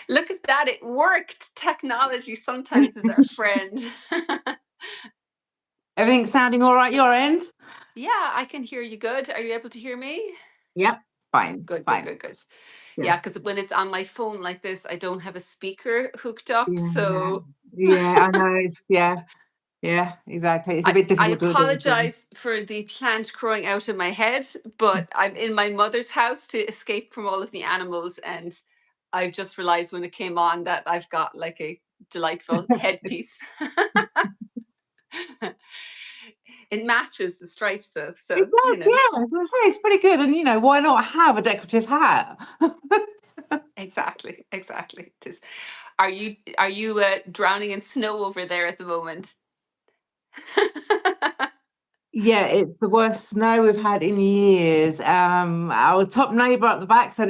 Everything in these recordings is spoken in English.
Look at that, it worked. Technology sometimes is our friend. Everything sounding all right your end? Yeah, I can hear you good. Are you able to hear me? Yep, fine, Good, good, fine. good, good. Yeah. Yeah, because when it's on my phone like this, I don't have a speaker hooked up. Yeah, So yeah, I know. Yeah, exactly. It's a bit I difficult to do everything. apologize for the plant growing out of my head, but I'm in my mother's house to escape from all of the animals. And I just realized when it came on that I've got like a delightful headpiece. It matches the stripes though. It So, does, yeah. I was gonna say it's pretty good, and why not have a decorative hat? exactly, exactly. It is. Are you drowning in snow over there at the moment? Yeah, it's the worst snow we've had in years. Our top neighbour at the back said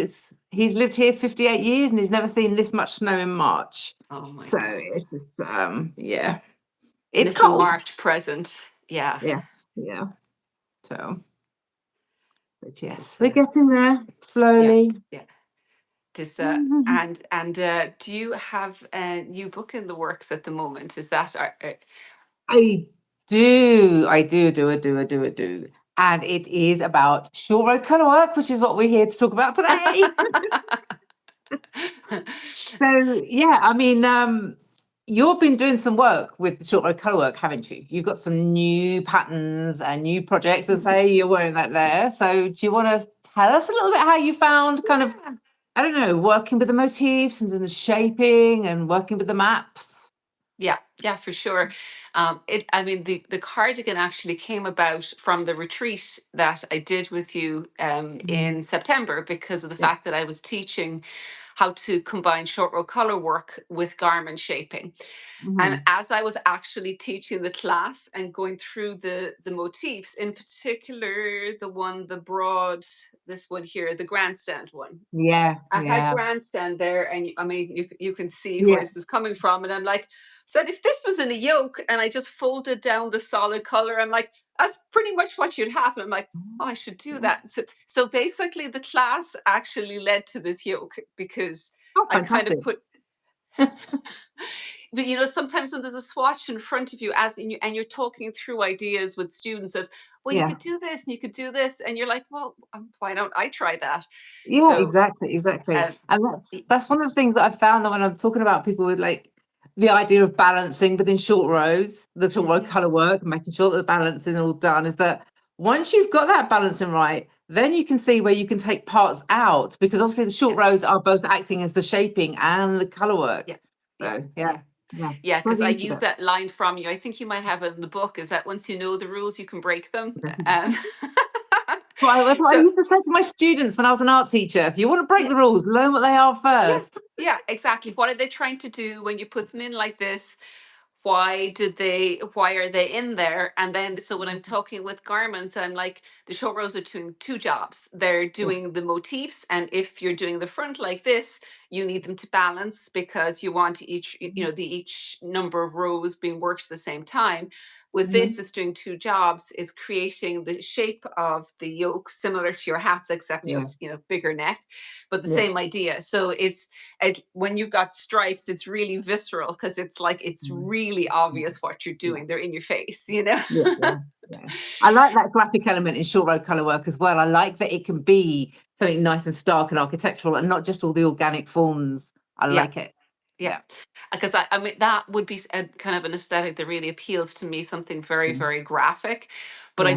he's lived here 58 years and he's never seen this much snow in March. Oh my So God. it's just yeah. It's Little cold. March present. Yeah. Yeah, yeah. So, but It yes, is. we're getting there Yeah. slowly. Yeah. It is. And do you have a new book in the works at the moment? Is that I do. And it is about short-row colourwork, which is what we're here to talk about today. So yeah, I mean, you've been doing some work with the short-row colourwork, haven't you? You've got some new patterns and new projects to say you're wearing that there. So do you want to tell us a little bit how you found kind of, Yeah. I don't know, working with the motifs and doing the shaping and working with the maps? Yeah, yeah, for sure. I mean, the cardigan actually came about from the retreat that I did with you Mm, in September because of the yeah. fact that I was teaching how to combine short row color work with garment shaping. And Mhm. as I was actually teaching the class and going through the motifs, in particular the broad, this one here, the grandstand one. Yeah, I had yeah, grandstand there, and I mean, you can see where yeah. this is coming from. And I'm like, said if this was in a yoke and I just folded down the solid color, I'm like, that's pretty much what you'd have. And I'm like, oh, I should do that. So basically, the class actually led to this yoke because Oh, I kind of fantastic. put. But sometimes when there's a swatch in front of you, and you're talking through ideas with students, as well, you Yeah. could do this and you could do this, and you're like, well, why don't I try that? Yeah, So. exactly. Uh, And that's one of the things that I've found that when I'm talking about people with like the idea of balancing within short rows, the short row mhm. color work, making sure that the balance is all done, is that once you've got that balancing right, then you can see where you can take parts out because obviously the short Yeah, rows are both acting as the shaping and the color work. yeah, yeah, So yeah, yeah, yeah, yeah. Because totally I into use that line from you. I think you might have it in the book. Is that once you know the rules, you can break them. that. Um, Well, that's what I so used to say to my students when I was an art teacher. If you want to break yeah, the rules, learn what they are yeah, first. yeah, exactly. What are they trying to do when you put them in like this? Why are they in there? And then so when I'm talking with garments, I'm like, the short rows are doing two jobs. They're Yeah. doing the motifs, and if you're doing the front like this, you need them to balance because you want each number of rows being worked at the same time. With this, Mhm. it's doing two jobs, is creating the shape of the yoke similar to your hats, except Yeah. just bigger neck, but the Yeah. same idea. So when you've got stripes, it's really visceral because it's like it's Mm. really Yeah. obvious what you're Yeah. doing. They're in your face. Yeah. Yeah. Yeah. I like that graphic element in short row color work as well. I like that it can be something nice and stark and architectural and not just all the organic forms. I Yeah, like it. yeah. Yeah. Because I mean that would be a kind of an aesthetic that really appeals to me, something very, Mm. very graphic. But Yeah.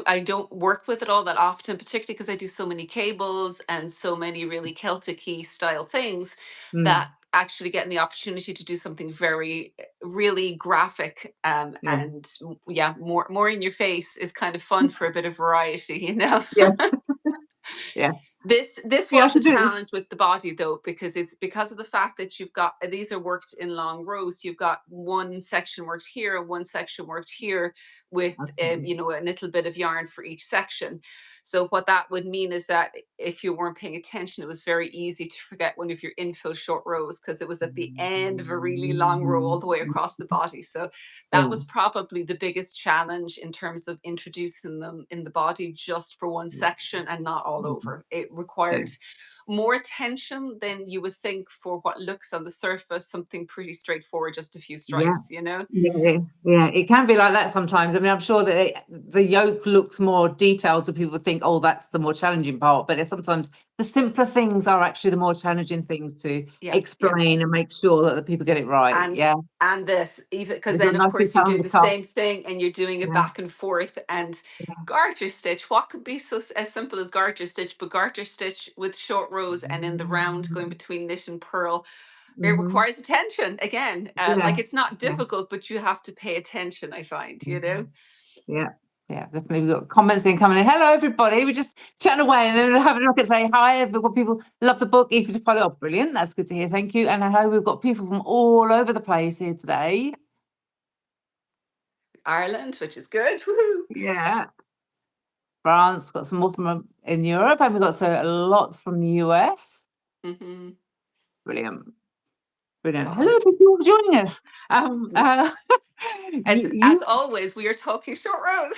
I don't work with it all that often, particularly because I do so many cables and so many really Celtic-y style things Mm. that actually getting the opportunity to do something very really graphic Yeah. and yeah, more in your face is kind of fun for a bit of variety. Yeah. Yeah. This Yeah. I was a should do it. challenge with the body though, because it's because of the fact that you've got these are worked in long rows. You've got one section worked here and one section worked here with Okay. a little bit of yarn for each section. So what that would mean is that if you weren't paying attention, it was very easy to forget one of your infill short rows because it was at the end of a really long row all the way across the body. So that Yeah. was probably the biggest challenge in terms of introducing them in the body just for one section and not all Mm. over. It Yeah. required more attention than you would think for what looks on the surface something pretty straightforward, just a few stripes, you know. Yeah, it can be like that sometimes. I mean, I'm sure that the yoke looks more detailed, so people think, oh, that's the more challenging part, but it's sometimes the simpler things are actually the more challenging things to explain and make sure that the people get it right. And this, even because With your then of nice course you're detail on doing the the cuff. same thing and you're doing it back and forth. And garter stitch, what could be so as simple as garter stitch, but garter stitch with short rows and in the round going between knit and purl, it requires attention again. Like it's not difficult, but you have to pay attention, I find, you know. Yeah, definitely. We've got comments coming in. Hello, everybody. We're just chatting away and then having a look at say hi. We've got people love the book, easy to follow up. Brilliant. That's good to hear. Thank you. And hello, we've got people from all over the place here today. Ireland, which is good. Woohoo! Yeah. France, got some more from in Europe, and we've got lots from the US. Brilliant. Hello, thank you for joining us. As always, we are talking short rows.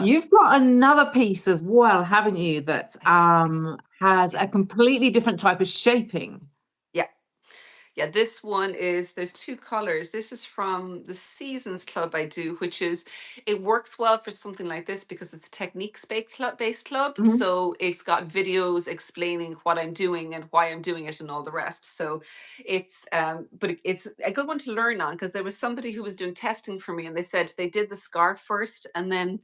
You've got another piece as well, haven't you, that has a completely different type of shaping. Yeah, this one is, there's two colors. This is from the Seasons Club I do, which is, it works well for something like this because it's a techniques-based club. So it's got videos explaining what I'm doing and why I'm doing it and all the rest. So it's, but it's a good one to learn on, because there was somebody who was doing testing for me and they said they did the scarf first and then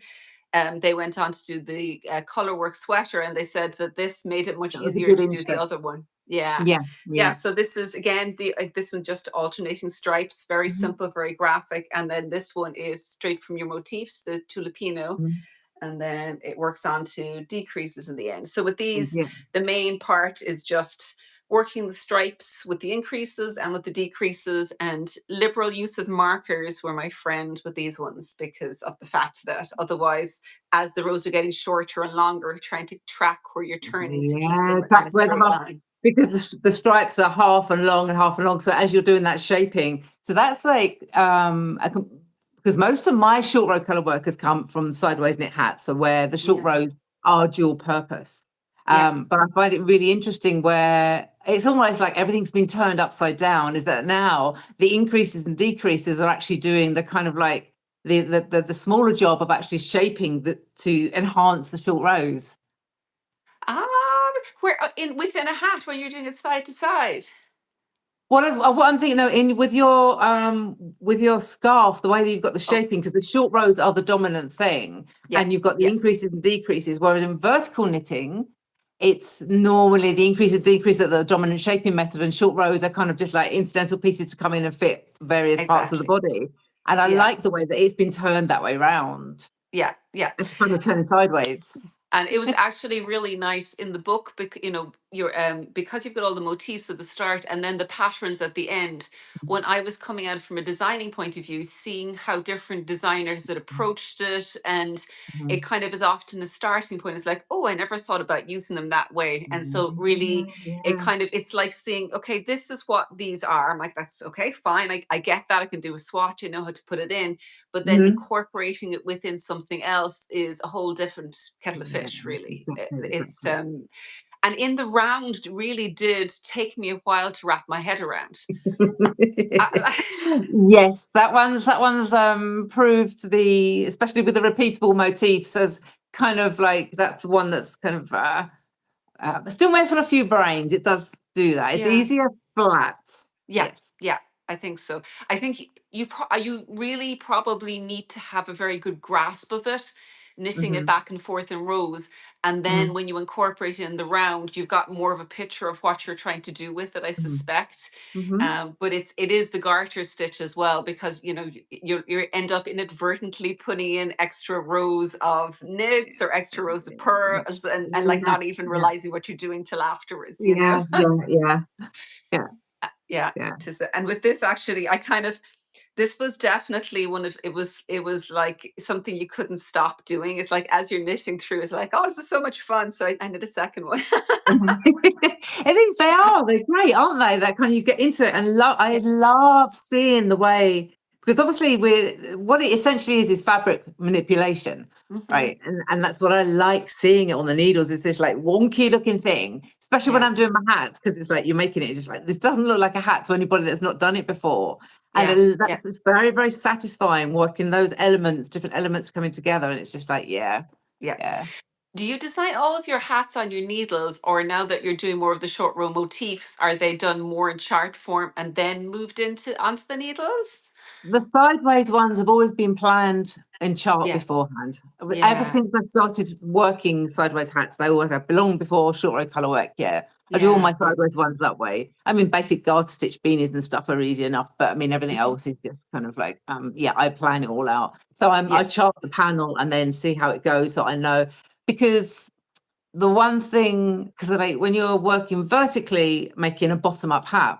they went on to do the Colourwork sweater, and they said that this made it much easier to do the other one. Yeah. So this is again this one just alternating stripes, very simple, very graphic, and then this one is straight from your motifs, the Tulipino, and then it works on to decreases in the end. So with these, the main part is just working the stripes with the increases and with the decreases, and liberal use of markers were my friend with these ones because of the fact that otherwise, as the rows are getting shorter and longer, trying to track where you're turning to keep them in a straight line. Because the stripes are half and long. So as you're doing that shaping, so that's like because most of my short row color work has come from sideways knit hats, so where the short rows are dual purpose. But I find it really interesting where it's almost like everything's been turned upside down, is that now the increases and decreases are actually doing the kind of like the smaller job of actually shaping to enhance the short rows. Where within a hat when you're doing it side to side. What I'm thinking though, with your scarf, the way that you've got the shaping, because the short rows are the dominant thing, and you've got the increases and decreases, whereas in vertical knitting, it's normally the increase and decrease of the dominant shaping method, and short rows are kind of just like incidental pieces to come in and fit various parts of the body. And I like the way that it's been turned that way round. It's kind of turning sideways. And it was actually really nice in the book, because you know because you've got all the motifs at the start and then the patterns at the end. When I was coming at it from a designing point of view, seeing how different designers had approached it, and it kind of is often a starting point. It's like, oh, I never thought about using them that way. And so really, it's like seeing, okay, this is what these are. I'm like, that's okay, fine. I get that. I can do a swatch. I know how to put it in. But then incorporating it within something else is a whole different kettle of fish. Really, it's and in the round really did take me a while to wrap my head around. Yes, that one's proved especially with the repeatable motifs, as kind of like that's the one that's kind of still made for a few brains. It does do that. It's easier flat. Yes, I think so. I think you really probably need to have a very good grasp of it, knitting it back and forth in rows, and then when you incorporate it in the round, you've got more of a picture of what you're trying to do with it, I suspect. But it is the garter stitch as well, because you know you end up inadvertently putting in extra rows of knits or extra rows of pearls, and like not even realizing what you're doing till afterwards. You know. And with this, actually, this was definitely it was like something you couldn't stop doing. It's like as you're knitting through, it's like, oh, this is so much fun. So I did a second one. I think they're great, aren't they? That kind of, you get into it, and I love seeing the way, because obviously what it essentially is fabric manipulation, right? And that's what I like seeing it on the needles, is this like wonky looking thing, especially when Yeah. I'm doing my hats, because it's like you're making it just like, this doesn't look like a hat to anybody that's not done it before. And Yeah. Yeah. that's very, very satisfying working those elements, different elements coming together, and it's just like, yeah. Yeah. Yeah. Do you design all of your hats on your needles, or now that you're doing more of the short row motifs, are they done more in chart form and then moved into onto the needles? The sideways ones have always been planned in chart Yeah. beforehand. Ever Yeah. since I started working sideways hats, they always have belonged before short-row colourwork. Yeah, I do all my Yeah. sideways ones that way. I mean, basic guard stitch beanies and stuff are easy enough, but I mean, everything Mhm. else is just kind of like, yeah, I plan it all out. So I Yeah. chart the panel and then see how it goes, so I know. Because the one thing, because like when you're working vertically, making a bottom-up hat,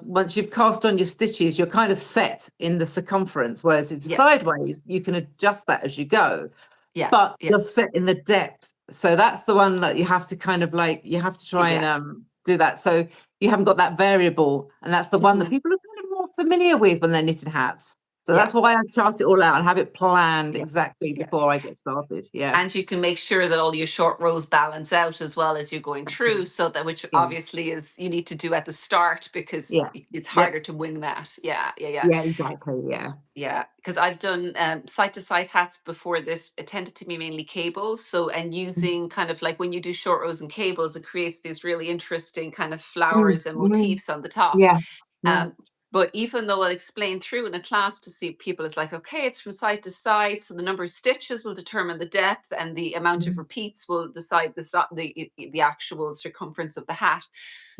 once you've cast on your stitches, you're kind of set in the circumference, whereas if Yeah. sideways, you can adjust that as you go, Yeah. but Yeah. you're set in the depth. So that's the one that you have to kind of like, you have to try and Yeah. do that. So you haven't got that variable, and that's the one that Mhm. people are kind of more familiar with when they're knitting hats. So Yeah. that's why I chart it all out and have it planned Yeah. exactly Yeah. before I get started. Yeah. And you can make sure that all your short rows balance out as well as you're going through, so that, which Yeah. obviously is you need to do at the start, because Yeah. it's Yep. harder to wing that. Yeah, yeah, yeah. Yeah, exactly. Yeah. Yeah, because I've done side to side hats before this. It tended to be mainly cables. So, and using kind of like when you do short rows and cables, it creates these really interesting kind of Mm, flowers and mm, motifs on the top. yeah. Yeah. Um, but even though I'll explain through in a class to see people, it's like, okay, it's from side to side. So the number of stitches will determine the depth, and the amount of Mm, repeats will decide the actual circumference of the hat.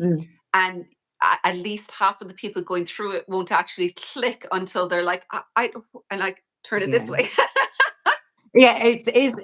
mm, And at least half of the people going through it won't actually click until they're like, I don't, and like turn it this yeah. way. Yeah,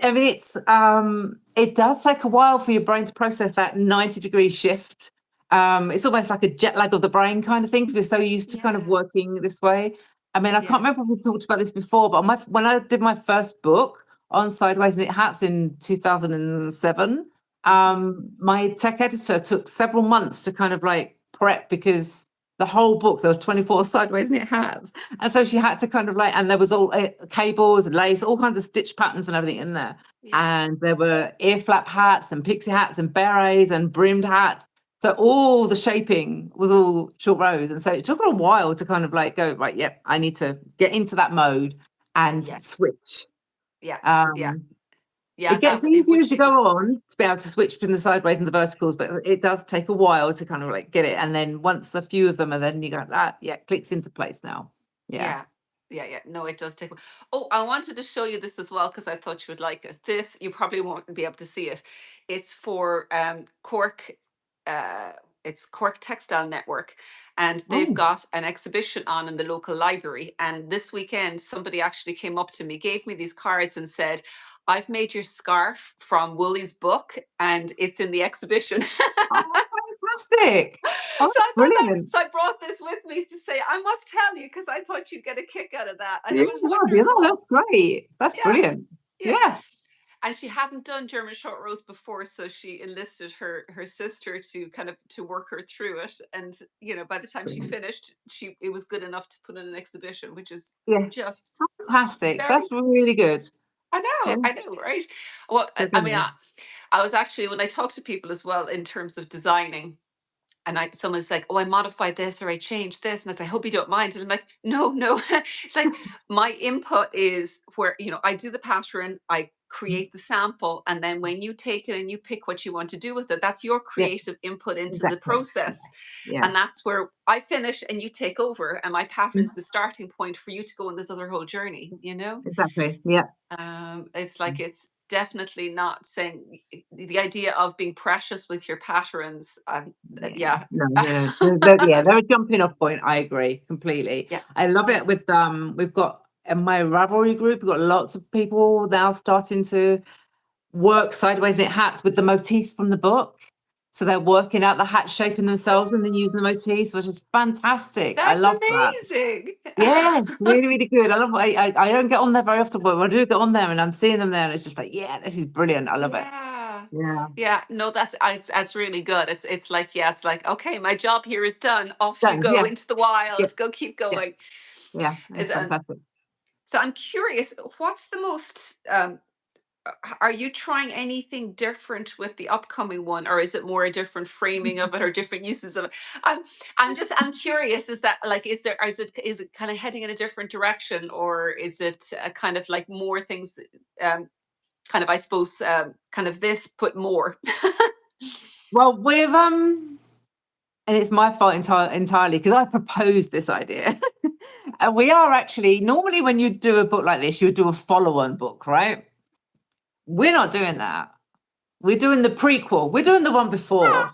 I mean, it does take a while for your brain to process that 90-degree shift. It's almost like a jet lag of the brain kind of thing, because we're so used to kind of Yeah, working this way. I mean, I can't yeah. remember if we talked about this before, but when I did my first book on sideways knit hats in 2007, Hmm. my tech editor took several months to kind of like prep, because the whole book, there was 24 sideways knit hats. And so she had to kind of like, and there was all cables and lace, all kinds of stitch patterns and everything in there. Yeah. And there were ear flap hats and pixie hats and berets and brimmed hats. So all the shaping was all short rows. And so it took her a while to kind of like go, right, yep, I need to get into that mode and Yes. switch. Yeah. Yeah. Um, Yeah. it gets That it easier would as you take. go on to be able to switch between the sideways and the verticals, but it does take a while to kind of like get it. And then once a few of them are, then you go, yeah, clicks into place now. Yeah. Yeah. Yeah, yeah. No, it does take. Oh, I wanted to show you this as well because I thought you would like it. This, you probably won't be able to see it. It's for Cork. Uh, it's Cork Textile Network, and they've Oh, got an exhibition on in the local library. And this weekend, somebody actually came up to me, gave me these cards, and said, "I've made your scarf from Wooly's book, and it's in the exhibition." oh, fantastic. Oh, So that's I thought that, brilliant. so I brought this with me to say, I must tell you, because I thought you'd get a kick out of that. And Yeah, it was no, yeah, no, wonderful. that's great. That's Yeah, brilliant. yeah. Yeah. And she hadn't done German short rows before, so she enlisted her sister to kind of to work her through it. And by the time she Brilliant. finished, it was good enough to put in an exhibition, which is Yeah, just fantastic. very. That's really good. Yeah, I know, right? Well, good I to mean, know. I was actually, when I talk to people as well in terms of designing, and someone's like, "Oh, I modified this or I changed this," and I say, "I hope you don't mind." And I'm like, "No, no." It's like my input is where I do the pattern, I Mm, create the sample, and then when you take it and you pick what you want to do with it, that's your yeah, creative input into the exactly. Yeah. process, Yeah. and that's where I finish and you take over, and my pattern is Mm, the starting point for you to go on this other whole journey. exactly. Yeah. It's like it's definitely not saying the idea of being precious with your patterns. Yeah, Yeah. no, no, no. Yeah, they're a jumping off point. I agree completely. Yeah, I love yeah. it with we've got in my Ravelry group, we've got lots of people now starting to work sideways knit hats with the motifs from the book. So they're working out the hat shape in themselves and then using the motifs, which is fantastic. I That's love that. amazing. Yeah, really, really good. I love I don't get on there very often, but when I do get on there and I'm seeing them there, and it's just like, yeah, this is brilliant. I love it. Yeah. Yeah. Yeah, no, that's really good. It's like, yeah, it's like, okay, my job here is done. Off you Done. go Yeah. into the Yeah. wild. Go, keep Yeah. going. Yeah, Is it's fantastic. So I'm curious, what's the most are you trying anything different with the upcoming one, or is it more a different framing of it or different uses of it? I'm I'm curious, is that like, is it kind of heading in a different direction, or is it kind of like more things, kind of, I suppose, kind of this put more? Well, with and it's my fault entirely because I proposed this idea. And we are actually normally when you do a book like this, you would do a follow-on book, right? We're not doing that. We're doing the prequel. We're doing the one before.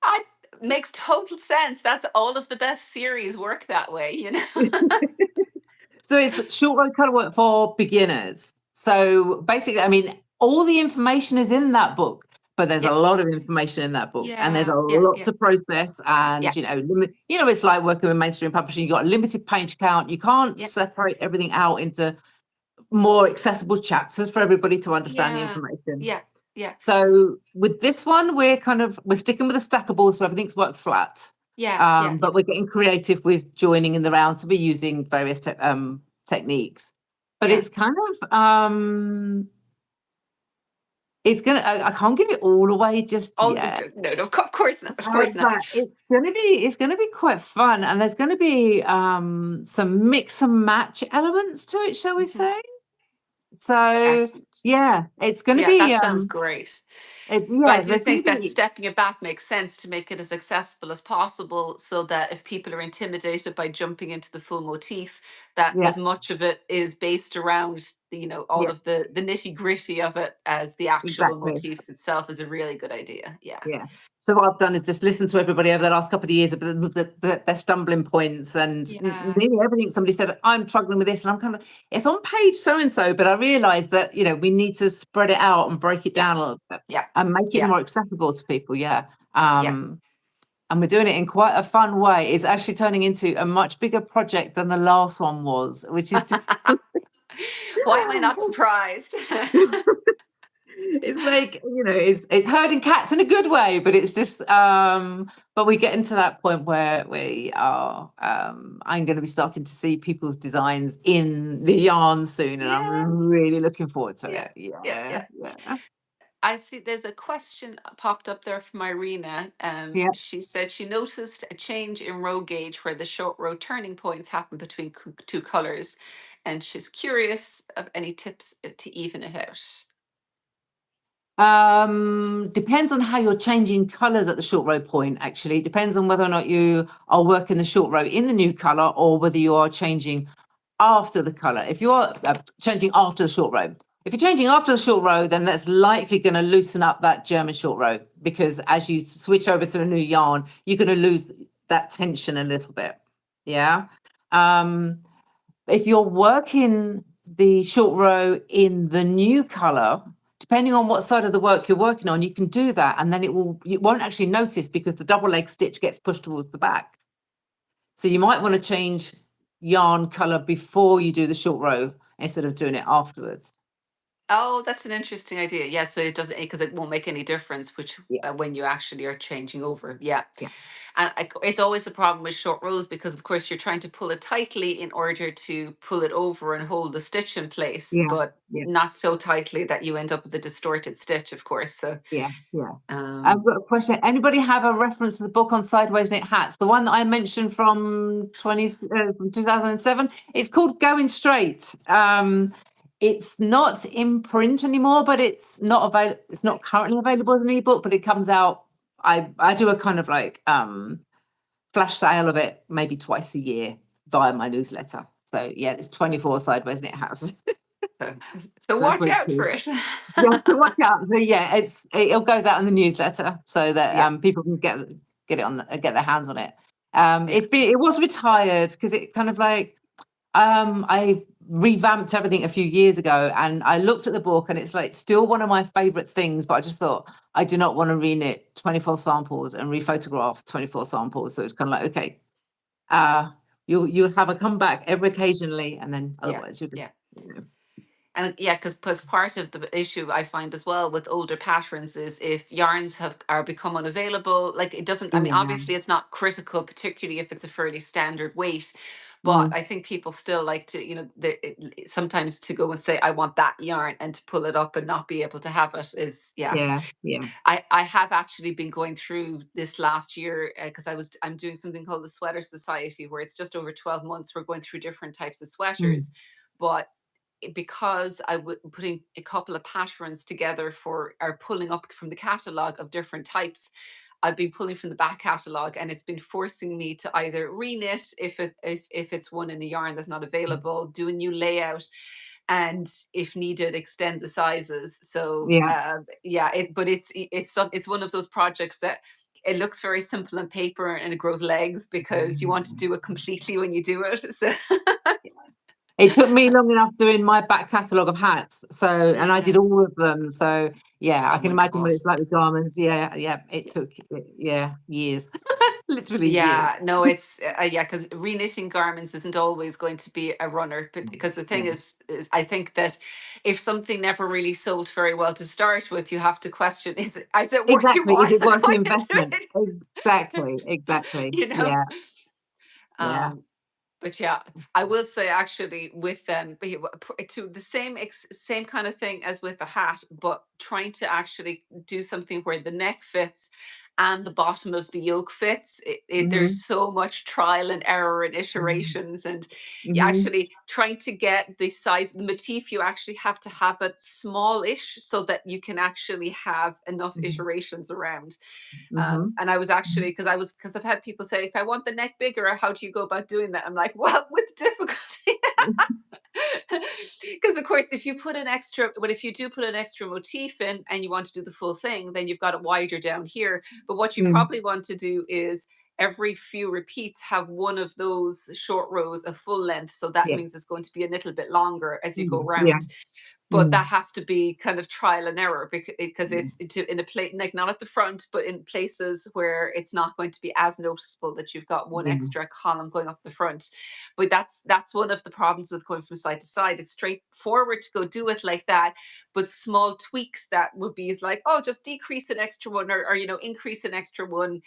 I Makes total sense. That's all of the best series work that way, you know. So it's short-row colourwork for beginners. So basically, I mean, all the information is in that book, but there's a Yeah, lot of information in that book, and there's a yeah, yeah, lot yeah, to process. yeah, And it's like working with mainstream publishing. You've got a limited page count. You can't yeah, separate everything out into more accessible chapters for everybody to understand the yeah, information. yeah, yeah, So with this one, we're sticking with the stackable, so everything's worked flat. yeah, yeah, yeah. But we're getting creative with joining in the round, so we're using various techniques. But Yeah. it's kind of it's gonna. I can't give it all away just Oh, no, yet. no, no, of course not, of course not. But it's gonna be quite fun, and there's gonna be some mix and match elements to it, shall we Mhm. say? So Excellent. yeah, it's gonna Yeah, be that sounds great. But I yeah, do there's gonna think that be stepping it back makes sense to make it as accessible as possible, so that if people are intimidated by jumping into the full motif, that yeah, as much of it is based around, all yeah, of the nitty-gritty of it as the actual exactly. motifs itself is a really good idea. Yeah. Yeah. So what I've done is just listen to everybody over the last couple of years about their stumbling points, and Yeah. nearly everything somebody said, I'm struggling with this, and I'm kind of, it's on page so and so, but I realised that we need to spread it out and break it Yeah. down a little bit Yeah. and make it Yeah. more accessible to people. Yeah. Yeah. And we're doing it in quite a fun way. It's actually turning into a much bigger project than the last one was, which is just Why am I not surprised? it's like it's herding cats in a good way, but it's just but we're getting to that point where we are I'm going to be starting to see people's designs in the yarn soon, and I'm Yeah. really looking forward to Yeah. it. Yeah. Yeah, Yeah. yeah, I see there's a question popped up there from Irina. yeah. She said she noticed a change in row gauge where the short row turning points happen between two colors, and she's curious of any tips to even it out. Depends on how you're changing colors at the short row point. Actually, depends on whether or not you are working the short row in the new color or whether you are changing after the color. If you are changing after the short row, if you're changing after the short row, then that's likely going to loosen up that German short row, because as you switch over to a new yarn, you're going to lose that tension a little bit. Yeah. If you're working the short row in the new color, depending on what side of the work you're working on, you can do that, and then you won't actually notice because the double leg stitch gets pushed towards the back. So you might want to change yarn color before you do the short row instead of doing it afterwards. Oh, that's an interesting idea. Yeah, so it doesn't, because it won't make any difference which Yeah, when you actually are changing over. Yeah. yeah, And it's always a problem with short rows because, of course, you're trying to pull it tightly in order to pull it over and hold the stitch in place, yeah, but yeah. not so tightly that you end up with a distorted stitch, of course. So, Yeah, yeah. I've um, got a question. Anybody have a reference to the book on sideways knit hats? The one that I mentioned from 2007. It's called Going Straight. It's not in print anymore, but it's not available. It's not currently available as an ebook, but it comes out. I do a kind of like flash sale of it maybe twice a year via my newsletter. So yeah, it's 24 sideways knit hats. so, so They're watch pretty out for cool. it. Yeah, so watch out. So yeah, it goes out in the newsletter so that Yeah, people can get it on get their hands on it. yeah. It was retired because it kind of like I revamped everything a few years ago, and I looked at the book and it's like still one of my favorite things, but I just thought I do not want to reknit 24 samples and rephotograph 24 samples. So it's kind of like, okay, you'll have a comeback every occasionally, and then Yeah, otherwise you'll just yeah. And yeah, because part of the issue I find as well with older patterns is if yarns are become unavailable, like it doesn't. I mean, yeah, obviously it's not critical, particularly if it's a fairly standard weight. But I think people still like to, sometimes to go and say, I want that yarn, and to pull it up and not be able to have it is, yeah. Yeah, yeah. I have actually been going through this last year, because I'm doing something called the Sweater Society, where it's just over 12 months. We're going through different types of Mm, sweaters, but because putting a couple of patterns together for, or pulling up from the catalog of different types, I've been pulling from the back catalog, and it's been forcing me to either reknit if it's one in a yarn that's not available, do a new layout, and if needed, extend the sizes. So yeah. yeah, it's one of those projects that it looks very simple on paper, and it grows legs because you want to do it completely when you do it. So It took me long enough doing my back catalogue of hats. So, and I did yeah. all of them. So, yeah, I Oh can my imagine what God. it's like with garments. Yeah, yeah. It took, yeah, years, literally years. Yeah, no, it's yeah, because reknitting garments isn't always going to be a runner. But because the thing Yeah, is, I think that if something never really sold very well to start with, you have to question: is it worth your exactly. Is while it worth the going into investment? it? Exactly, exactly. You know. Yeah, yeah. Um, but yeah, I will say actually with them, to the same kind of thing as with the hat, but trying to actually do something where the neck fits and the bottom of the yoke fits. There's Mm-hmm. so much trial and error and iterations, and you Mm-hmm. actually trying to get the size, the motif. You actually have to have it smallish so that you can actually have enough iterations around. Mm-hmm. And I was actually, because I've had people say, if I want the neck bigger, how do you go about doing that? I'm like, well, with difficulty. Because of course, if you do put an extra motif in and you want to do the full thing, then you've got it wider down here. But what you Mm, probably want to do is every few repeats have one of those short rows of full length. So that yeah. means it's going to be a little bit longer as you go Yeah. round, but Mm, that has to be kind of trial and error, because it's in a place, like not at the front, but in places where it's not going to be as noticeable that you've got one yeah. extra column going up the front. But that's one of the problems with going from side to side. It's straightforward to go do it like that, but small tweaks that would be is like, oh, just decrease an extra one, or increase an extra one,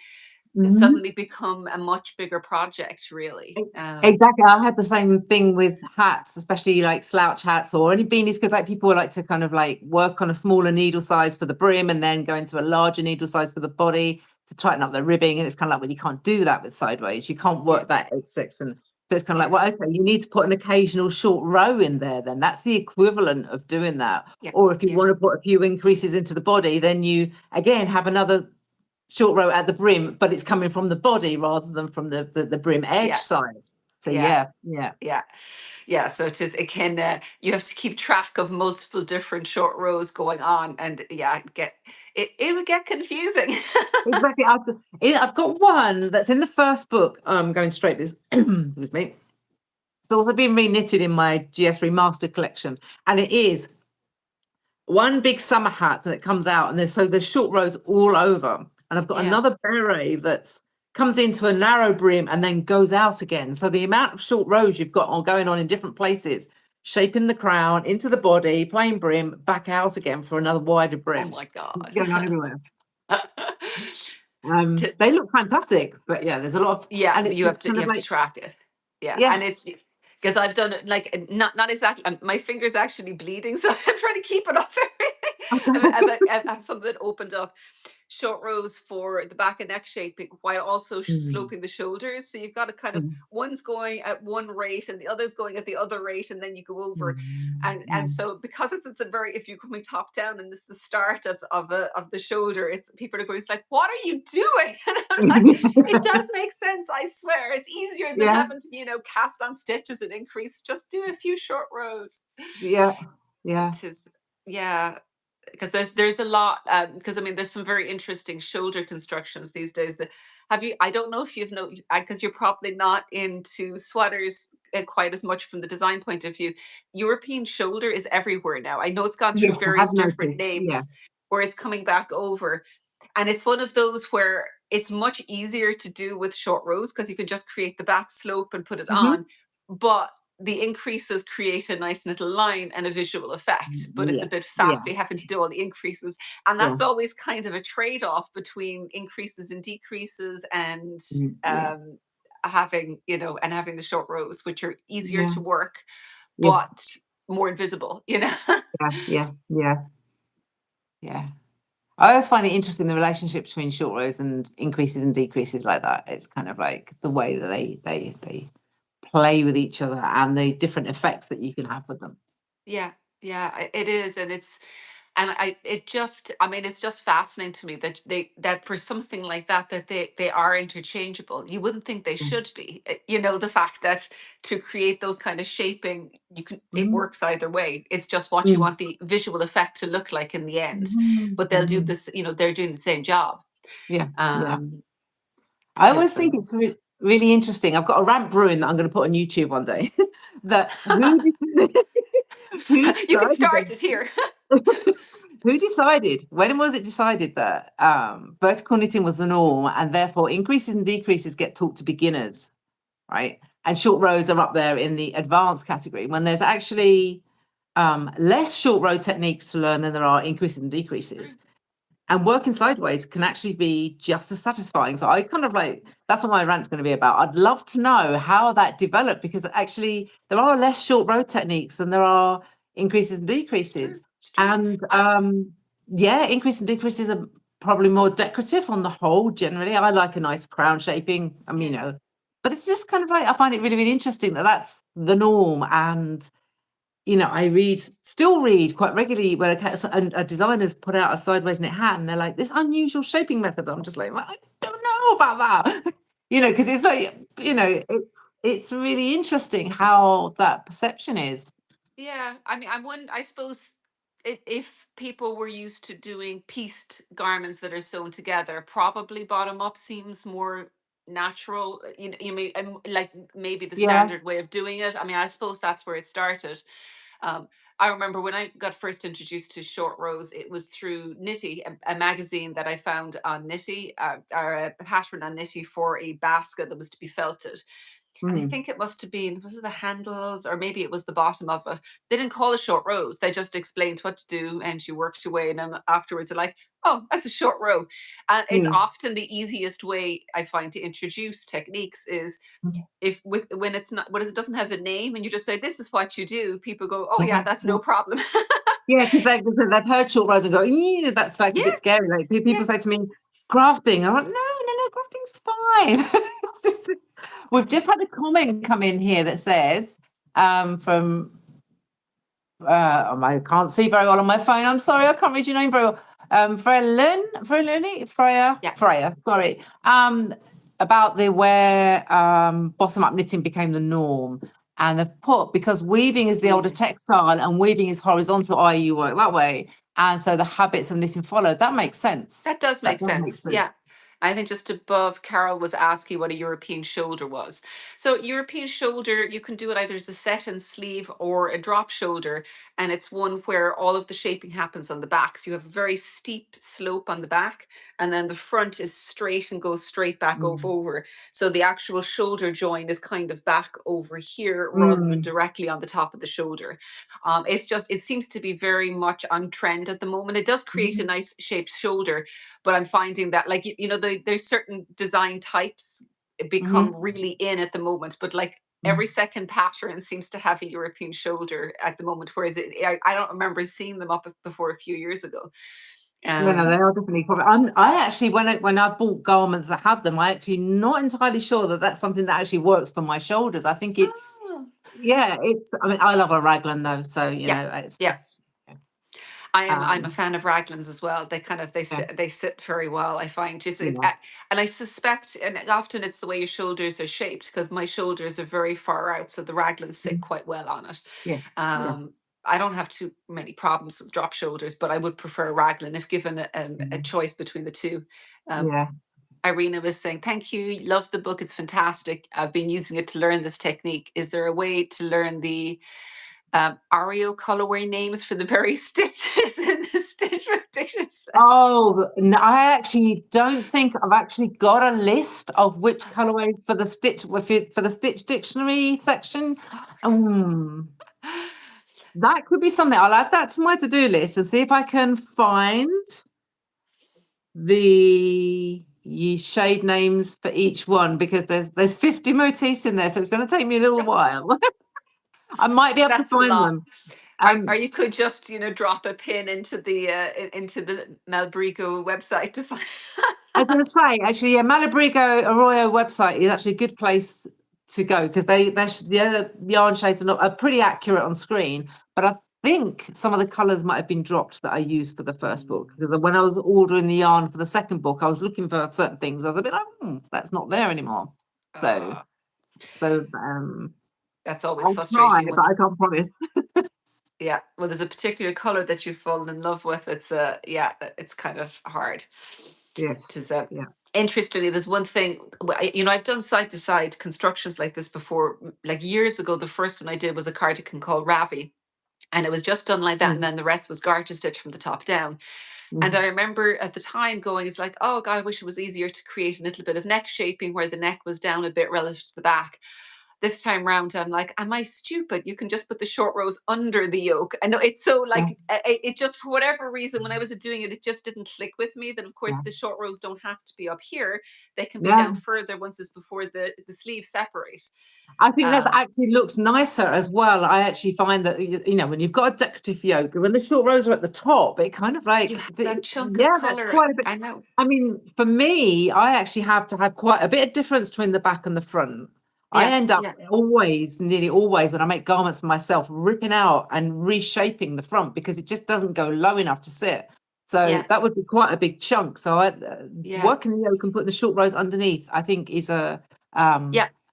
Mhm. suddenly become a much bigger project, really. Exactly. I had the same thing with hats, especially like slouch hats or any beanies, because like people like to kind of like work on a smaller needle size for the brim and then go into a larger needle size for the body to tighten up the ribbing. And it's kind of like, well, you can't do that with sideways. You can't Yeah, work that edge section. So it's kind of like, yeah, well, okay, you need to put an occasional short row in there, then that's the equivalent of doing that. yeah, Or if you yeah, want to put a few increases into the body, then you again have another short row at the brim, but it's coming from the body rather than from the brim edge yeah, side. So yeah, yeah, yeah, yeah. Yeah, so it can, you have to keep track of multiple different short rows going on, and yeah, it would get confusing. exactly. I've got one that's in the first book. Going straight this, excuse me. It's also been reknitted in my GS Remastered collection, and it is one big summer hat, and it comes out, and there's short rows all over. And I've got Yeah. another beret that's comes into a narrow brim and then goes out again. So the amount of short rows you've got on going on in different places, shaping the crown into the body, plain brim, back out again for another wider Oh brim. my God. Going on everywhere. To, They look fantastic, but yeah, there's a lot of, yeah, and it's you just have to kind you of have to like, track it. Yeah, yeah. and it's because I've done it like, not exactly. My finger's actually bleeding, so I'm trying to keep it off. I've something opened up, short rows for the back and neck shaping while also Mm, sloping the shoulders. So you've got to kind of, mm, one's going at one rate and the other's going at the other rate, and then you go over. And mm, so because it's a very, if you're coming top down and it's the start of the shoulder, it's people are going, it's like, what are you doing? And I'm like, it does make sense, I swear. It's easier than yeah, having to, cast on stitches and increase. Just do a few short rows. yeah, yeah. It is, yeah, because there's a lot, because I mean there's some very interesting shoulder constructions these days that, have you, I don't know if you've know, because you're probably not into sweaters quite as much from the design point of view. European shoulder is everywhere now. I know it's gone through Yes, I have various different noticed. Yeah. names where it's coming back over, and it's one of those where it's much easier to do with short rows because you can just create the back slope and put it Hmm. on, but the increases create a nice little line and a visual effect, but it's a Yeah. bit Yeah. faffy having to do all the increases. And Yeah. that's always kind of a trade-off between increases and decreases, and Yeah. having, you know, and having the short rows, which are easier Yeah. to work, Yes. but more invisible, you know. Yeah. I always find it interesting, the relationship between short rows and increases and decreases like that. It's kind of like the way that they play with each other and the different effects that you can have with them. Yeah, yeah, it is, and I mean, it's just fascinating to me that that for something like that, that they are interchangeable. You wouldn't think they Mm. should be. You know, the fact that to create those kind of shaping, it Mhm. works either way. It's just what you Mm. want the visual effect to look like in the end. Mhm. But they'll do Mhm. this, you know, they're doing the same job. Yeah. Um, I always just think it's really interesting. I've got a rant brewing that I'm going to put on YouTube one day. That who you can decided start it here. who decided, when was it decided that vertical knitting was the norm and therefore increases and decreases get taught to beginners, right? And short rows are up there in the advanced category, when there's actually less short row techniques to learn than there are increases and decreases. And working sideways can actually be just as satisfying. So I kind of like, that's what my rant's going to be about. I'd love to know how that developed, because actually there are less short row techniques than there are increases and decreases. It's true. And yeah, increase and decreases are probably more decorative on the whole. Generally, I like a nice crown shaping. I mean, Yeah. you know, but it's just kind of like, I find it really, really interesting that that's the norm. And you know, I still read quite regularly where a designer's put out a sideways knit hat and they're like, this unusual shaping method. I'm just like, well, I don't know about that. You know, because it's like, you know, it's really interesting how that perception is. Yeah, I mean, I suppose if people were used to doing pieced garments that are sewn together, probably bottom up seems more natural. You mean, like maybe the Yeah. standard way of doing it. I mean, I suppose that's where it started. Um, I remember when I got first introduced to short rows, it was through Knitty, a magazine that I found on Knitty, or a pattern on Knitty for a basket that was to be felted. And I Mm. think it must have been, was it the handles or maybe it was the bottom of it? They didn't call it short rows. They just explained what to do and you worked your way. And then afterwards, they're like, oh, that's a short row. And it's Mm. often the easiest way I find to introduce techniques is Mm. when it's not, when it doesn't have a name and you just say, this is what you do, people go, oh, yeah, Yeah. that's Yeah. no problem. Yeah, because they've heard short rows and go, yeah, that's like a Yeah, bit scary. Like yeah. people say to me, grafting. I'm like, no, grafting's fine. We've just had a comment come in here that says, from I can't see very well on my phone. I'm sorry, I can't read your name very well. Yeah. Freya, sorry. About the where bottom up knitting became the norm. And they've put, because weaving is the older Weaving. textile and weaving is horizontal, i.e. you work that way. And so the habits of knitting follow. That makes sense. That does That make does make sense. sense. Yeah. I think just above, Carol was asking what a European shoulder was. So, European shoulder, you can do it either as a set and sleeve or a drop shoulder. And it's one where all of the shaping happens on the back. So, you have a very steep slope on the back, and then the front is straight and goes straight back Mm. over. So, the actual shoulder joint is kind of back over here rather than Mm. directly on the top of the shoulder. It's just, it seems to be very much on trend at the moment. It does create a Mm. nice shaped shoulder, but I'm finding that, like, you know, there's certain design types become Mhm. really in at the moment, but like every Mm. second pattern seems to have a European shoulder at the moment, whereas I don't remember seeing them up before a few years ago. No, they Um, are definitely probably. I actually, when I bought garments that have them, I actually not entirely sure that that's something that actually works for my shoulders. I think it's, oh, yeah, it's. I mean, I love a raglan though, so you yeah, know, it's yeah. just. I'm a fan of raglans as well. They kind of Yeah, they sit very well. I find just yeah. and I suspect, and often it's the way your shoulders are shaped, because my shoulders are very far out, so the raglans sit Mm. quite well on it. Yes, yeah. I don't have too many problems with drop shoulders, but I would prefer a raglan if given a Mm. choice between the two. Um, Yeah. Irina was saying, "Thank you, love the book. It's fantastic. I've been using it to learn this technique. Is there a way to learn the Oreo colorway names for the various stitches in the stitch rotation section?" Oh, no, I actually don't think I've actually got a list of which colorways for the stitch dictionary section. That could be something. I'll add that to my to-do list and see if I can find the you shade names for each one, because there's 50 motifs in there, so it's going to take me a little while. I might be able to That's a find lot. them. Or you could just, drop a pin into the Malbrigo website to find. I was going to say, actually, yeah, Malabrigo Arroyo website is actually a good place to go, because the yarn shades are pretty accurate on screen, but I think some of the colours might have been dropped that I used for the first book, because when I was ordering the yarn for the second book, I was looking for certain things. I was a bit like, that's not there anymore. So That's always I'll try, frustrating when but I can't promise. yeah, well, there's a particular color that you've fallen in love with. It's kind of hard. Yes. Tis Yeah. Interestingly, there's one thing, I've done side to side constructions like this before. Like years ago, the first one I did was a cardigan called Ravi, and it was just done like that, and then the rest was garter stitch from the top down. And I remember at the time going, it's like, oh God, I wish it was easier to create a little bit of neck shaping where the neck was down a bit relative to the back. This time round, I'm like, am I stupid? You can just put the short rows under the yoke. I know it's so like, it just, for whatever reason, when I was doing it, it just didn't click with me that, of course, Yeah. the short rows don't have to be up here. They can be Yeah. down further once it's before the sleeves separate. I think that actually looks nicer as well. I actually find that, when you've got a decorative yoke, when the short rows are at the top, it kind of like, You have that chunk of that's color. quite a bit. I know. I mean, for me, I actually have to have quite a bit of difference between the back and the front. I end up nearly always, when I make garments for myself, ripping out and reshaping the front, because it just doesn't go low enough to sit. So that would be quite a big chunk. So working the yoke and putting the short rows underneath, I think, is a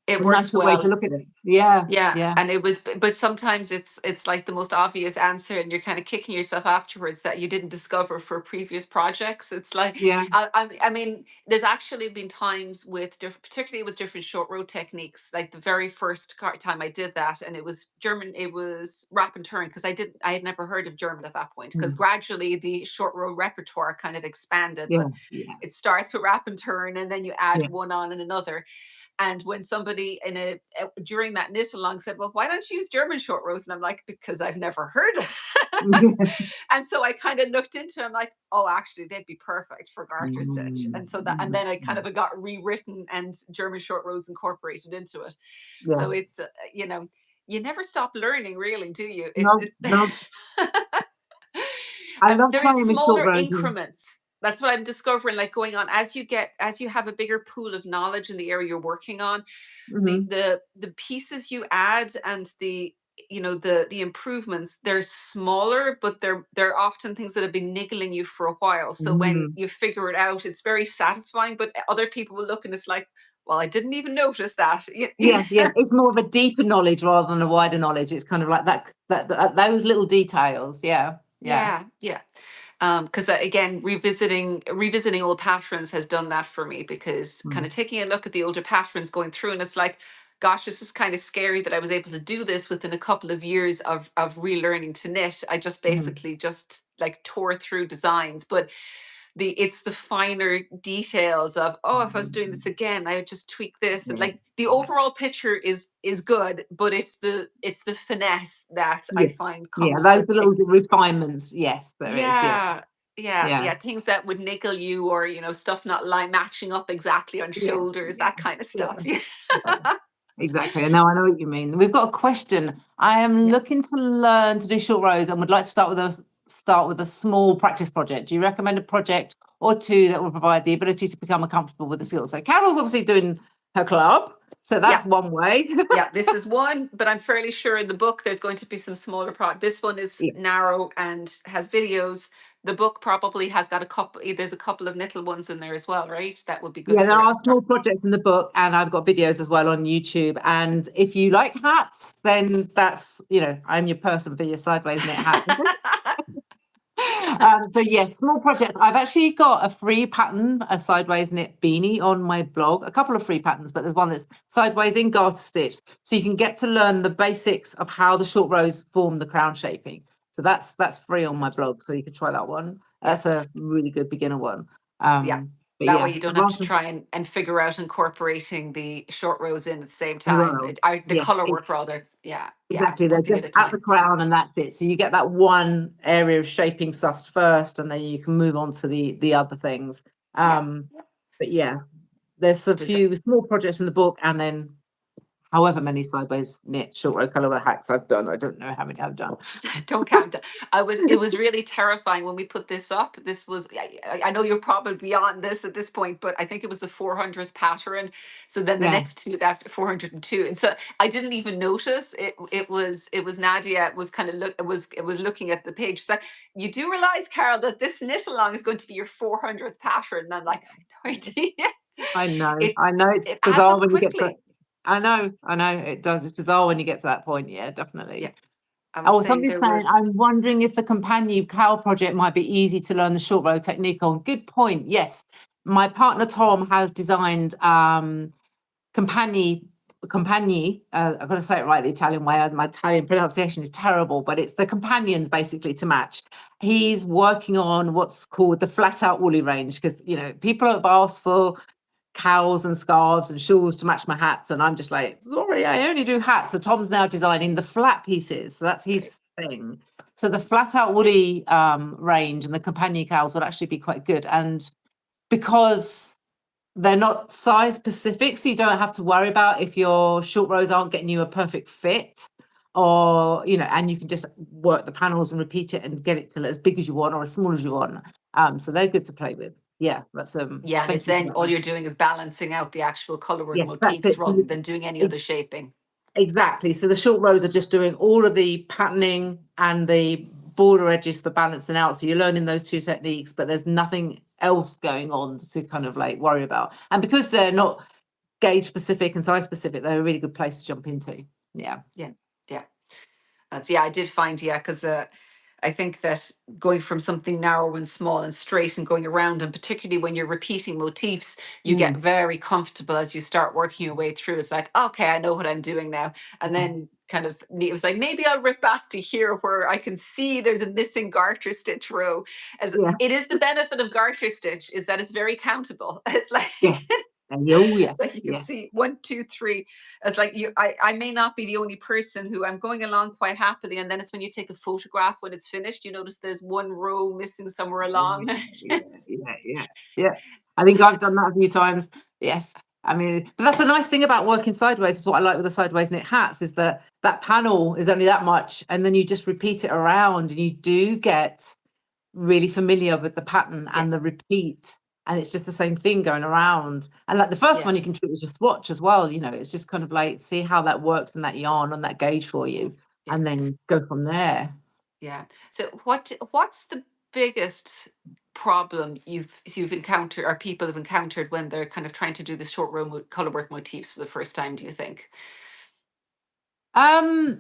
it a works nicer way well. to look at it. Yeah. And it was, but sometimes it's like the most obvious answer, and you're kind of kicking yourself afterwards that you didn't discover for previous projects. It's like, I mean, there's actually been times with particularly with different short row techniques, like the very first time I did that, and it was German, it was wrap and turn, because I had never heard of German at that point, because gradually the short row repertoire kind of expanded, but it starts with wrap and turn, and then you add one on and another. And when somebody during that knit along said, well, why don't you use German short rows? And I'm like, because I've never heard of it. And so I kind of looked into it. I'm like, oh, actually, they'd be perfect for garter stitch. And and then I kind of got rewritten and German short rows incorporated into it. So it's, you never stop learning, really, do you? No. I love They're in playing with short smaller rows. increments. That's what I'm discovering, like going on as you have a bigger pool of knowledge in the area you're working on, the pieces you add and the improvements, they're smaller, but they're often things that have been niggling you for a while. So when you figure it out, it's very satisfying. But other people will look and it's like, well, I didn't even notice that. Yeah. It's more of a deeper knowledge rather than a wider knowledge. It's kind of like that those little details. Yeah. Because again, revisiting old patterns has done that for me, because kind of taking a look at the older patterns, going through, and it's like, gosh, this is kind of scary that I was able to do this within a couple of years of relearning to knit. I just basically just like tore through designs, but it's the finer details of, oh, if I was doing this again, I would just tweak this, and like the overall picture is good, but it's the finesse that I find comes those with little refinements. Yes, there is. things that would nickel you, or stuff not matching up exactly on shoulders, that kind of stuff. Exactly. Now I know what you mean. We've got a question. I am looking to learn to do short rows and would like to start with a small practice project. Do you recommend a project or two that will provide the ability to become comfortable with the skills? So Carol's obviously doing her club, so that's one way. This is one, but I'm fairly sure in the book there's going to be some smaller This one is narrow and has videos. The book probably has got there's a couple of little ones in there as well, right? That would be good. There are small projects in the book, and I've got videos as well on YouTube. And if you like hats, then that's, I'm your person for your sideways knit hat. So yes, small projects. I've actually got a free pattern, a sideways knit beanie on my blog, a couple of free patterns, but there's one that's sideways in garter stitch. So you can get to learn the basics of how the short rows form the crown shaping. So that's free on my blog. So you can try that one. That's a really good beginner one. That way you don't have to try and figure out incorporating the short rows in at the same time. The color work rather. Exactly. They're just at the crown and that's it. So you get that one area of shaping sussed first, and then you can move on to the other things. But yeah, there's a few small projects in the book, and then however many sideways knit short-row colourwork hacks I've done. I don't know how many I've done. Don't count it. It was really terrifying when we put this up. This was, I know you're probably beyond this at this point, but I think it was the 400th pattern. So then the Yeah, next two, after 402. And so I didn't even notice it was Nadia was kind of it was looking at the page. She's like, you do realize, Carol, that this knit along is going to be your 400th pattern. And I'm like, I have no idea. I know. It, I know it's it adds bizarre up when you get to. quickly. I know it does. It's bizarre when you get to that point. Yeah, Yeah. definitely. I was Oh, saying somebody's there saying, was, I'm wondering if the companion cowl project might be easy to learn the short row technique on. Good point. Yes. My partner Tom has designed compagni. I've got to say it right the Italian way. My Italian pronunciation is terrible, but it's the companions basically to match. He's working on what's called the flat out woolly range, because people have asked for cowls and scarves and shawls to match my hats, and I'm just like, sorry, I only do hats. So Tom's now designing the flat pieces, so that's his thing. So the flat out woolly range and the companion cowls would actually be quite good, and because they're not size specific, so you don't have to worry about if your short rows aren't getting you a perfect fit, or and you can just work the panels and repeat it and get it to as big as you want or as small as you want. So they're good to play with. Yeah, that's yeah, and it's thank you for then that. all you're doing is balancing out the actual colorwork Yes, that's motifs it. So rather than doing any other shaping. exactly. So the short rows are just doing all of the patterning and the border edges for balancing out. So you're learning those two techniques, but there's nothing else going on to kind of like worry about. And because they're not gauge specific and size specific, they're a really good place to jump into. Yeah. Yeah. I did find, because I think that going from something narrow and small and straight and going around, and particularly when you're repeating motifs, you get very comfortable as you start working your way through. It's like, okay, I know what I'm doing now. And then kind of, it was like, maybe I'll rip back to here where I can see there's a missing garter stitch row. As it is the benefit of garter stitch is that it's very countable. It's like, Yes. Oh, yes. like you can Yes. see 1, 2, 3. It's like I may not be the only person who I'm going along quite happily, and then it's when you take a photograph when it's finished, you notice there's one row missing somewhere along. Yeah. I think I've done that a few times. Yes. I mean, but that's the nice thing about working sideways, is what I like with the sideways knit hats, is that panel is only that much, and then you just repeat it around, and you do get really familiar with the pattern and the repeat, and it's just the same thing going around. And like the first one you can treat as your swatch as well, it's just kind of like see how that works in that yarn on that gauge for you, and then go from there. Yeah. So what's the biggest problem you've encountered, or people have encountered, when they're kind of trying to do the short row colorwork motifs for the first time, do you think? Well,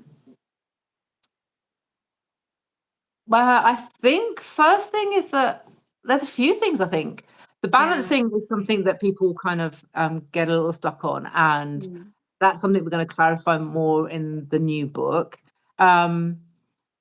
I think first thing is that there's a few things. I think the balancing is something that people kind of get a little stuck on, and that's something we're going to clarify more in the new book.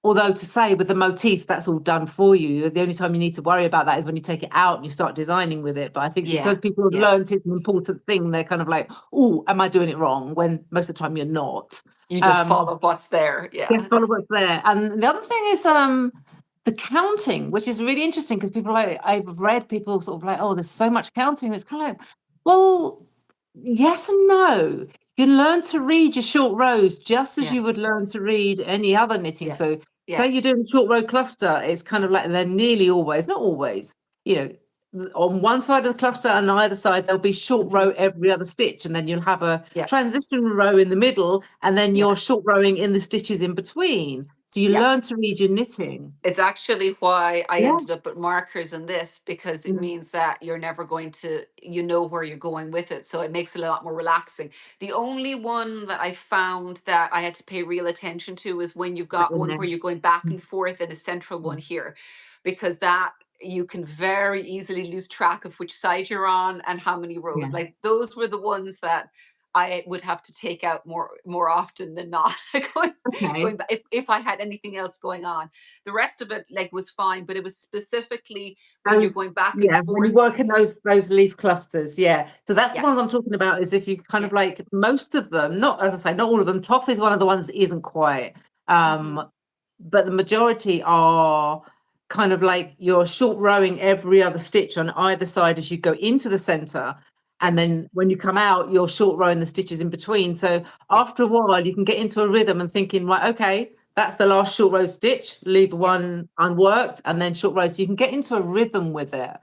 Although to say with the motifs, that's all done for you. The only time you need to worry about that is when you take it out and you start designing with it. But I think because people have learned it's an important thing, they're kind of like, oh, am I doing it wrong? When most of the time you're not. You just follow what's there. Yes, follow what's there. And the other thing is the counting, which is really interesting, because people I've read people sort of like, oh, there's so much counting. It's kind of like, well, yes and no. You can learn to read your short rows just as you would learn to read any other knitting. So say you're doing a short row cluster, it's kind of like they're nearly always, not always, on one side of the cluster and on either side, there'll be short row every other stitch. And then you'll have a transition row in the middle, and then you're short rowing in the stitches in between. So you learn to read your knitting. It's actually why I ended up with markers in this, because it means that you're never going to, where you're going with it. So it makes it a lot more relaxing. The only one that I found that I had to pay real attention to is when you've got one where you're going back and forth and a central one here, because that you can very easily lose track of which side you're on and how many rows. Like those were the ones that I would have to take out more often than not. going back, if I had anything else going on. The rest of it was fine, but it was specifically when you're going back and forth. When you work in those leaf clusters, so that's the ones I'm talking about. Is if you kind of like most of them, not, as I say, not all of them. Toff is one of the ones that isn't quite, but the majority are kind of like you're short rowing every other stitch on either side as you go into the center. And then when you come out, you're short rowing the stitches in between. So after a while, you can get into a rhythm and thinking, right, okay, that's the last short row stitch, leave one unworked, and then short row. So you can get into a rhythm with it.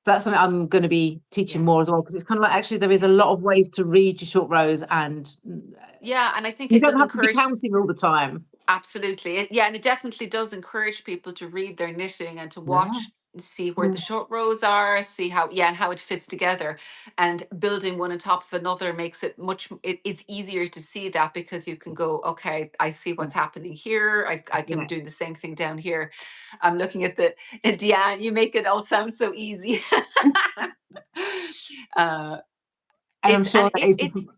That's something I'm going to be teaching more as well, because it's kind of like, actually, there is a lot of ways to read your short rows, and and I think you it don't does have to be encourage. counting all the time. Absolutely. Yeah, and it definitely does encourage people to read their knitting and to Yeah. watch, see where the short rows are, see how, and how it fits together. And building one on top of another makes it it's easier to see that, because you can go, okay, I see what's happening here. I can do the same thing down here. I'm looking at Deanne, you make it all sound so easy. And I'm sure that is just,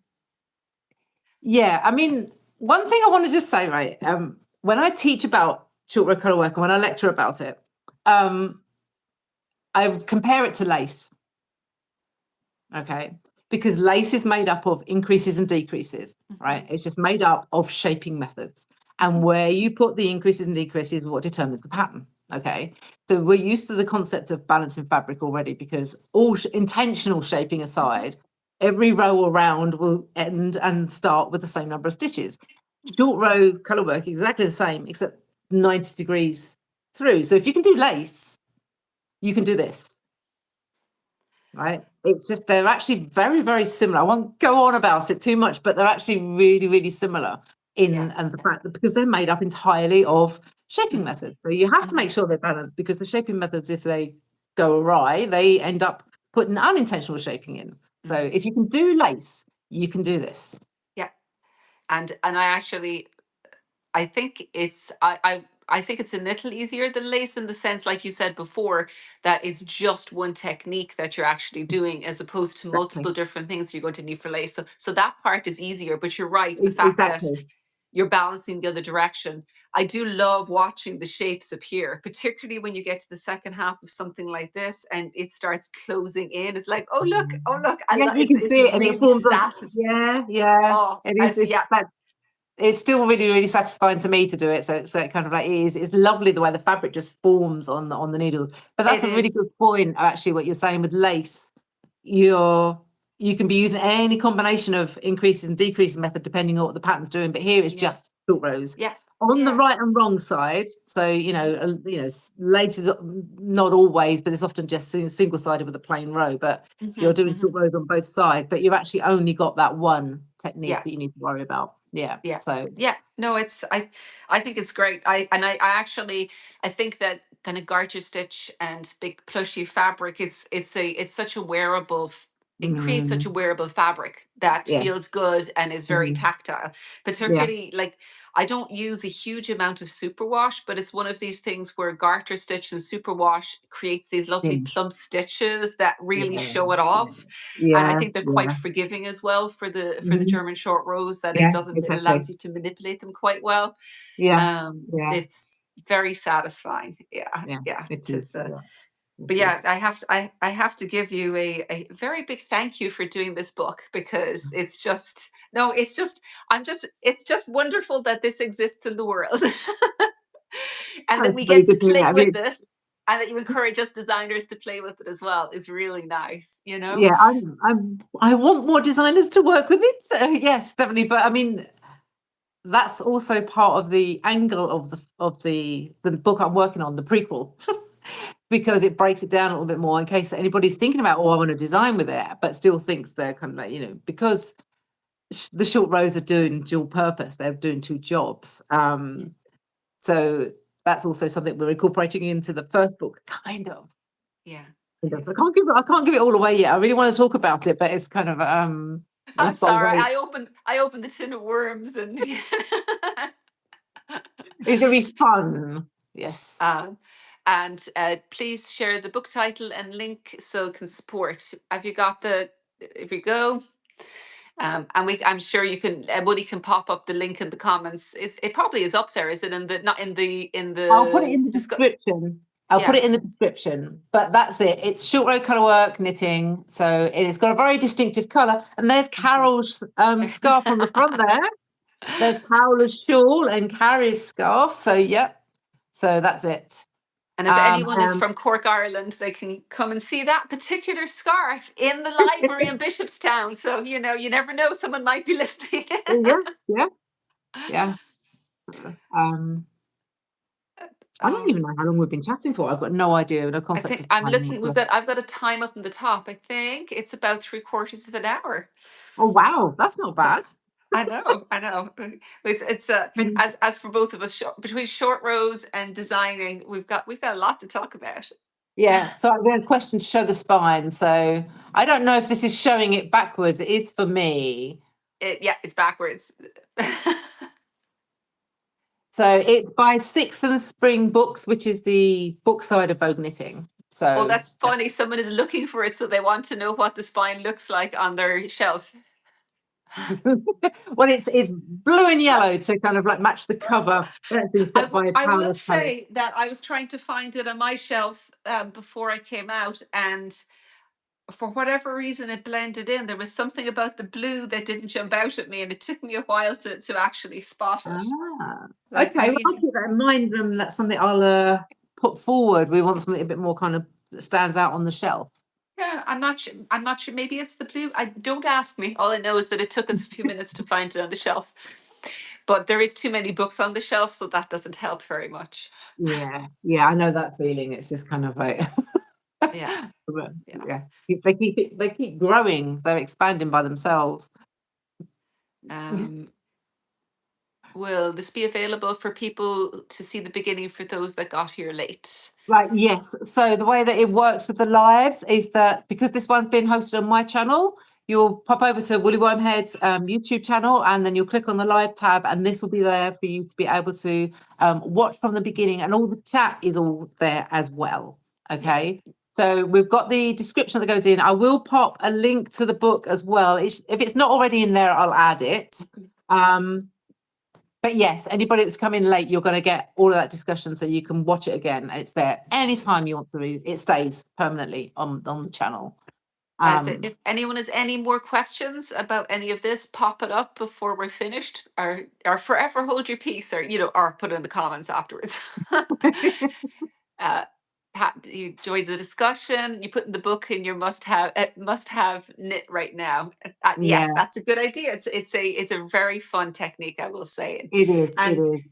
yeah, I mean, one thing I want to just say, right, when I teach about short row colour work and when I lecture about it, I compare it to lace. Okay, because lace is made up of increases and decreases, right? It's just made up of shaping methods, and where you put the increases and decreases is what determines the pattern. Okay, so we're used to the concept of balancing fabric already, because all intentional shaping aside, every row around will end and start with the same number of stitches. Short row colour work exactly the same, except 90 degrees through. So if you can do lace, you can do this. Right, it's just they're actually very, very similar. I won't go on about it too much, but they're actually really, really similar and the fact that, because they're made up entirely of shaping methods, so you have to make sure they're balanced, because the shaping methods, if they go awry, they end up putting unintentional shaping in. So if you can do lace, you can do this. And I think I think it's a little easier than lace, in the sense, like you said before, that it's just one technique that you're actually doing, as opposed to multiple different things you're going to need for lace. So that part is easier. But you're right, the fact that you're balancing the other direction. I do love watching the shapes appear, particularly when you get to the second half of something like this and it starts closing in. It's like, oh look, Yeah, you can it's see it, and it really forms on. satisfying. Yeah, Oh, it is. It's still really, really satisfying to me to do it. So it kind of like it's lovely the way the fabric just forms on the needle. But that's a really good point, actually, what you're saying with lace. You can be using any combination of increases and decreases method depending on what the pattern's doing. But here it's just short rows. On the right and wrong side. So lace is not always, but it's often just single-sided with a plain row. But you're doing short rows on both sides, but you've actually only got that one technique that you need to worry about. No, I think it's great. I actually I think that kind of garter stitch and big plushy fabric, it's such a wearable it creates such a wearable fabric that feels good and is very tactile. Particularly, like, I don't use a huge amount of superwash, but it's one of these things where garter stitch and superwash creates these lovely plump stitches that really show it off. And I think they're quite forgiving as well for the German short rows, that it allows you to manipulate them quite well. It's very satisfying. It is. But I have to give you a very big thank you for doing this book, because it's just it's just wonderful that this exists in the world. And that we get to play with it, and that you encourage us designers to play with it as well, is really nice, I want more designers to work with it. So yes, definitely. But I mean, that's also part of the angle of the book I'm working on, the prequel. Because it breaks it down a little bit more, in case anybody's thinking about, I want to design with it, but still thinks they're kind of like, because the short rows are doing dual purpose, they're doing two jobs. So that's also something we're incorporating into the first book, kind of. I can't give it all away yet. I really want to talk about it, but it's kind of I'm sorry. I opened the tin of worms, and it's gonna be fun. Yes. And please share the book title and link so can support. Have you got if you go? And I'm sure you can. Woody can pop up the link in the comments. It probably is up there. Is it not in the? I'll put it in the description. Put it in the description. But that's it. It's short row colourwork knitting. So it's got a very distinctive colour. And there's Carol's scarf on the front there. There's Paola's shawl and Carrie's scarf. So So that's it. And if anyone is from Cork, Ireland, they can come and see that particular scarf in the library in Bishopstown. So, you know, you never know, someone might be listening. Yeah. I don't even know how long we've been chatting for. I've got no idea, no I concept think of I'm time. looking, I've got a time up in the top. I think it's about 3/4 of an hour. Oh wow, that's not Yeah. bad. I know, I know. It's as for both of us, between short rows and designing, we've got a lot to talk about. Yeah, so I'm going to question to show the spine. So I don't know if this is showing it backwards. It is for me. It's backwards. So it's by Sixth and Spring Books, which is the book side of Vogue Knitting. So Oh, that's funny. Someone is looking for it, so they want to know what the spine looks like on their shelf. well, it's blue and yellow to kind of like match the cover. That's been set by I will Paola's Palette. say that I was trying to find it on my shelf before I came out, and for whatever reason, it blended in. There was something about the blue that didn't jump out at me, and it took me a while to actually spot it. Like Okay, well, maybe, I'll keep that in mind. That's something I'll put forward. We want something a bit more kind of that stands out on the shelf. yeah, I'm not sure. I'm not sure. Maybe it's the blue. I don't ask me. All I know is that it took us a few minutes to find it on the shelf. But there is too many books on the shelf, so that doesn't help very much. Yeah, I know that feeling. It's just kind of like, Yeah, yeah. They keep growing. They're expanding by themselves. Will this be available for people to see the beginning for those that got here late? Right, yes. So the way that it works with the lives is that because this one's been hosted on my channel, you'll pop over to Woolly Wormhead's YouTube channel, and then you'll click on the live tab, and this will be there for you to be able to watch from the beginning, and all the chat is all there as well. Okay. Yeah. So we've got the description that goes in. I will pop a link to the book as well. If it's not already in there, I'll add it. But yes, anybody that's come in late, you're going to get all of that discussion, so you can watch it again. It's there anytime you want to read. It stays permanently on the channel. So if anyone has any more questions about any of this, pop it up before we're finished, or forever hold your peace, or or put it in the comments afterwards. You enjoyed the discussion. You put in the book in your must have knit right now. Yeah, Yes, that's a good idea. It's a very fun technique, I will say. it is. It And is.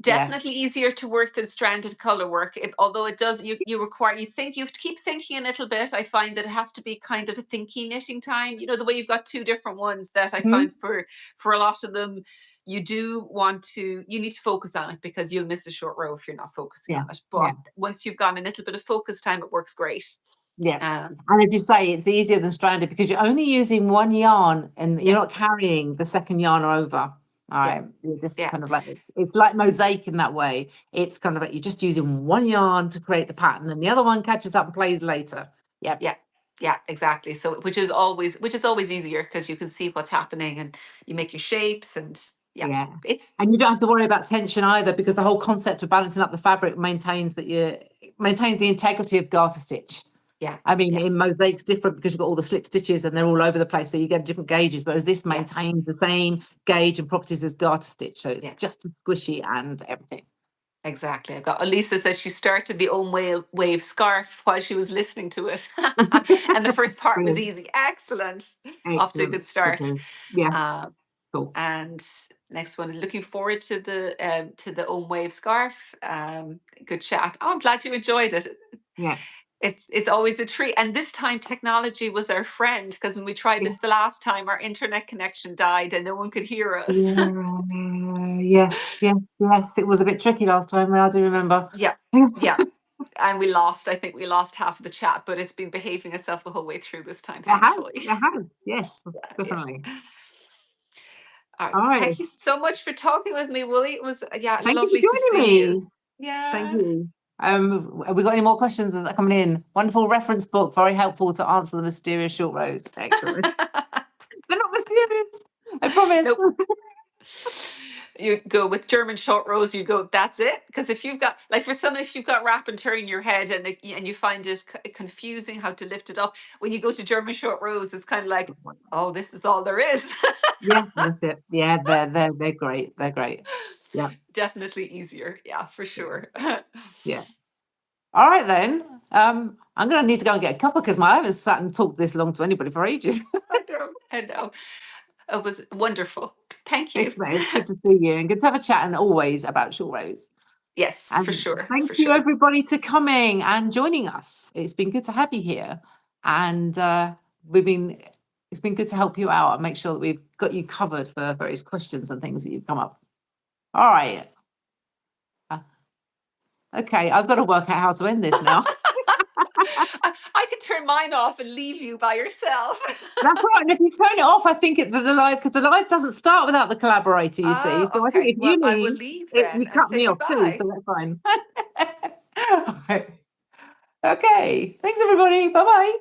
Yeah, definitely easier to work than stranded color work. Although it does, you have to keep thinking a little bit. I find that it has to be kind of a thinky knitting time. The way you've got two different ones that I Mhm. find for a lot of them, you need to focus on it, because you'll miss a short row if you're not focusing Yeah, on it. yeah, But once you've got a little bit of focus time, it works great. yeah. Um, And as you say, it's easier than stranded because you're only using one yarn and you're yeah, not carrying the second yarn over. All yeah, right, you're just yeah. kind of like it's like mosaic in that way. It's kind of like you're just using one yarn to create the pattern, and the other one catches up and plays later. Yeah. Yeah, exactly. So which is always easier, because you can see what's happening, and you make your shapes, and Yeah. it's And you don't have to worry about tension either, because the whole concept of balancing up the fabric maintains the integrity of garter stitch. yeah, I mean, yeah, in mosaic's different because you've got all the slip stitches and they're all over the place, so you get different gauges, whereas this yeah, maintains the same gauge and properties as garter stitch, so it's yeah. just as squishy and everything. Exactly. I got Elisa says she started the Ogham Wave Scarf while she was listening to it, and the first part was Brilliant. easy. Excellent. Off to a Excellent. good start. Okay. Yeah, Um, cool. and next one is looking forward to the Ogham Wave Scarf. Good chat. Oh, I'm glad you enjoyed it. Yeah. It's always a treat. And this time technology was our friend, because when we tried this Yes. the last time, our internet connection died and no one could hear us. Yeah. Yes. It was a bit tricky last time. I do remember. Yeah, yeah. And I think we lost half of the chat, but it's been behaving itself the whole way through this time, It has. thankfully. It has. Yes, Yeah. definitely. All right. All right. Thank you so much for talking with me, Willie. It was, Thank you lovely for to joining see you. me. Thank Yeah. you. Have we got any more questions that are coming in? Wonderful reference book, very helpful to answer the mysterious short rows. Excellent. They're not mysterious, I promise. Nope. You go with German short rows, you go, that's it. Because if you've got, like, if you've got wrap and turn in your head, and you find it confusing how to lift it up, when you go to German short rows, it's kind of like, oh, this is all there is. Yeah, that's it. Yeah, they're great. They're great. Yeah. definitely easier. Yeah, for sure. Yeah. All right then. I'm going to need to go and get a cuppa because I haven't sat and talked this long to anybody for ages. I know. I know. It was wonderful. Thank you. It's good to see you and good to have a chat, and always about short rows. Yes, for And sure. thank For you sure. everybody for coming and joining us. It's been good to have you here, and it's been good to help you out and make sure that we've got you covered for various questions and things that you've come up. All right. Okay, I've got to work out how to end this now. I could turn mine off and leave you by yourself. That's right. And if you turn it off, I think the live, because the live doesn't start without the collaborator, you see. So I think Okay. if Well, you I will leave, leave you then and cut say me off too. goodbye. So that's fine. All right. Okay. Thanks, everybody. Bye bye.